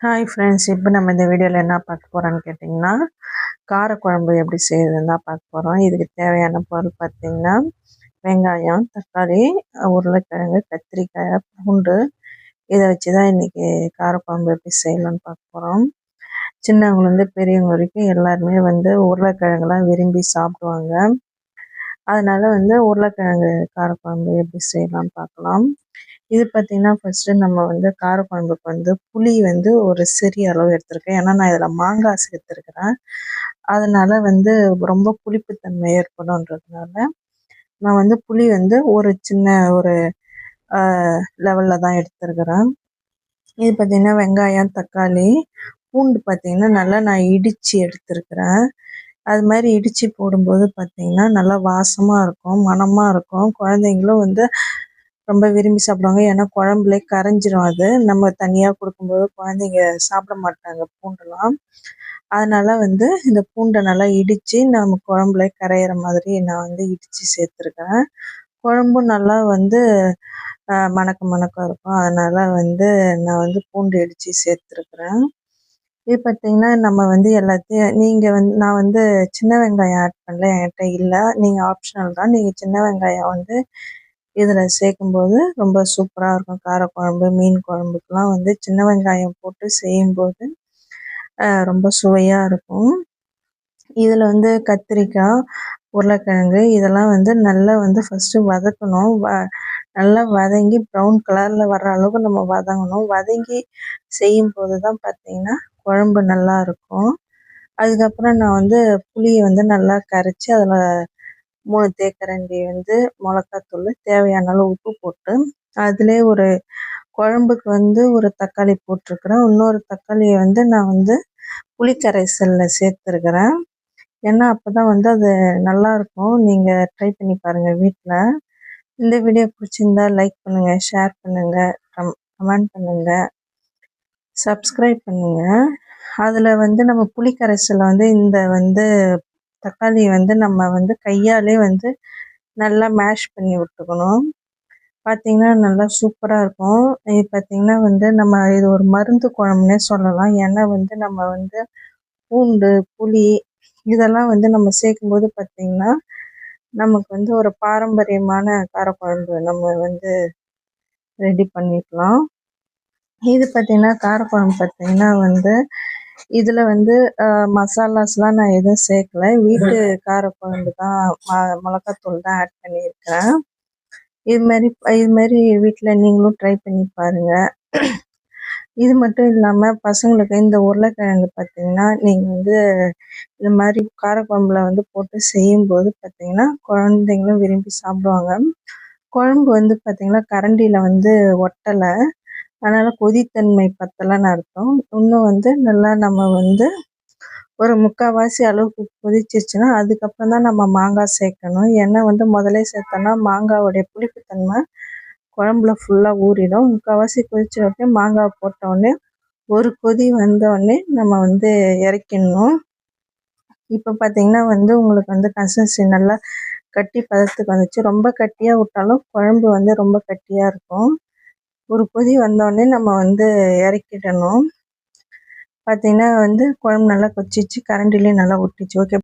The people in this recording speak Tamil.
ஹாய் ஃப்ரெண்ட்ஸ், இப்போ நம்ம இந்த வீடியோவில் என்ன பார்க்க போகிறோன்னு கேட்டிங்கன்னா, காரக்குழம்பு எப்படி செய்யுதுன்னு தான் பார்க்க போகிறோம். இதுக்கு தேவையான பொருள் பார்த்திங்கன்னா, வெங்காயம், தக்காளி, உருளைக்கிழங்கு, கத்திரிக்காய், பூண்டு, இதை வச்சு தான் இன்றைக்கி காரக்குழம்பு எப்படி செய்யலான்னு பார்க்க போகிறோம். சின்னவங்கலேருந்து பெரியவங்க வரைக்கும் எல்லாருமே உருளைக்கிழங்குலாம் விரும்பி சாப்பிடுவாங்க. அதனால் உருளைக்கிழங்கு காரக்குழம்பு எப்படி செய்யலான்னு பார்க்கலாம். இது பார்த்திங்கன்னா, ஃபஸ்ட்டு நம்ம காரக்குழம்புக்கு புளி ஒரு சிறிய அளவு எடுத்திருக்கேன். ஏன்னா நான் இதில் மாங்காய் சேர்த்துருக்கிறேன். அதனால் ரொம்ப புளிப்புத்தன்மை ஏற்படும்ன்றதுனால நான் புளி ஒரு சின்ன ஒரு லெவலில் தான் எடுத்துருக்கிறேன். இது பார்த்திங்கன்னா, வெங்காயம், தக்காளி, பூண்டு பார்த்திங்கன்னா நல்லா நான் இடித்து எடுத்துருக்கிறேன். அது மாதிரி இடித்து போடும்போது பார்த்திங்கன்னா நல்லா வாசமாக இருக்கும், மணமாக இருக்கும். குழந்தைங்களும் ரொம்ப விரும்பி சாப்பிடுவாங்க. ஏன்னா குழம்புலே கரைஞ்சிரும். அது நம்ம தனியாக கொடுக்கும்போது குழந்தைங்க சாப்பிட மாட்டாங்க பூண்டுலாம். அதனால் இந்த பூண்டை நல்லா இடித்து நம்ம குழம்புல கரையிற மாதிரி நான் இடித்து சேர்த்துருக்கேன். குழம்பும் நல்லா மணக்க மணக்க இருக்கும். அதனால் நான் பூண்டு இடித்து சேர்த்துருக்குறேன். இது பார்த்திங்கன்னா, நம்ம எல்லாத்தையும் நீங்கள் நான் சின்ன வெங்காயம் ஆட் பண்ணல, என்கிட்ட இல்லை. நீங்கள் ஆப்ஷனல் தான். நீங்கள் சின்ன வெங்காயம் இதில் சேர்க்கும்போது ரொம்ப சூப்பராக இருக்கும். காரக்குழம்பு, மீன் குழம்புக்கெலாம் சின்ன வெங்காயம் போட்டு செய்யும்போது ரொம்ப சுவையாக இருக்கும். இதில் கத்திரிக்காய், உருளைக்கிழங்கு இதெல்லாம் நல்லா ஃபஸ்ட்டு வதக்கணும். நல்லா வதங்கி ப்ரௌன் கலரில் வர்ற அளவுக்கு நம்ம வதங்கணும். வதங்கி செய்யும்போது தான் பார்த்திங்கன்னா குழம்பு நல்லாயிருக்கும். அதுக்கப்புறம் நான் புளியை நல்லா கரைச்சி அதில் 3 தேக்கரண்டி மிளகாத்தூள், தேவையான அளவு உப்பு போட்டு அதிலே ஒரு குழம்புக்கு ஒரு தக்காளி போட்டிருக்கிறேன். இன்னொரு தக்காளியை நான் புளிக்கரைசலில் சேர்த்துருக்கிறேன். ஏன்னா அப்போ தான் அது நல்லாயிருக்கும். நீங்கள் ட்ரை பண்ணி பாருங்கள் வீட்டில். இந்த வீடியோ பிடிச்சிருந்தா லைக் பண்ணுங்கள், ஷேர் பண்ணுங்கள், கமெண்ட் பண்ணுங்கள், சப்ஸ்கிரைப் பண்ணுங்கள். அதில் நம்ம புளிக்கரைசலில் இந்த தக்காளி நம்ம கையாலே நல்லா மேஷ் பண்ணி விட்டுக்கணும். பார்த்திங்கன்னா நல்லா சூப்பராக இருக்கும். இது பார்த்திங்கன்னா நம்ம இது ஒரு மருந்து குழம்புனே சொல்லலாம். ஏன்னா நம்ம பூண்டு, புளி இதெல்லாம் நம்ம சேர்க்கும்போது பார்த்திங்கன்னா நமக்கு ஒரு பாரம்பரியமான காரக்குழம்பு நம்ம ரெடி பண்ணிக்கலாம். இது பார்த்திங்கன்னா காரக்குழம்பு பார்த்திங்கன்னா இதில் மசாலாஸ்லாம் நான் எதுவும் சேர்க்கல. வீட்டு காரக்குழம்பு தான், மிளகாத்தூள் தான் ஆட் பண்ணியிருக்கிறேன். இதுமாரி வீட்டில் நீங்களும் ட்ரை பண்ணி பாருங்கள். இது மட்டும் இல்லாமல் பசங்களுக்கு இந்த உருளைக்கிழங்கு பார்த்திங்கன்னா நீங்கள் இது மாதிரி காரக்குழம்புல போட்டு செய்யும்போது பார்த்திங்கன்னா குழந்தைங்களும் விரும்பி சாப்பிடுவாங்க. குழம்பு பார்த்திங்கன்னா கரண்டியில் ஒட்டலை. அதனால் கொதித்தன்மை பத்தலைன்னு அர்த்தம். இன்னும் நல்லா நம்ம ஒரு 3/4 அளவுக்கு கொதிச்சிருச்சுன்னா அதுக்கப்புறம் தான் நம்ம மாங்காய் சேர்க்கணும். ஏன்னா முதலே சேர்த்தோன்னா மாங்காவோடைய புளிப்புத்தன்மை குழம்புல ஃபுல்லாக ஊறிடும். 3/4 கொதிச்சோடனே மாங்காய் போட்டோடனே ஒரு கொதி வந்தோடனே நம்ம இறக்கிடணும். இப்போ பார்த்திங்கன்னா உங்களுக்கு கன்சிஸ்டன்சி நல்லா கட்டி பதத்துக்கு வந்துச்சு. ரொம்ப கட்டியாக விட்டாலும் குழம்பு ரொம்ப கட்டியாக இருக்கும். ஒரு கொதி வந்தோடனே நம்ம இறக்கிடணும். பார்த்திங்கன்னா குழம்பு நல்லா கொதிச்சிச்சு, கரண்டிலே நல்லா ஊற்றிச்சு. ஓகே.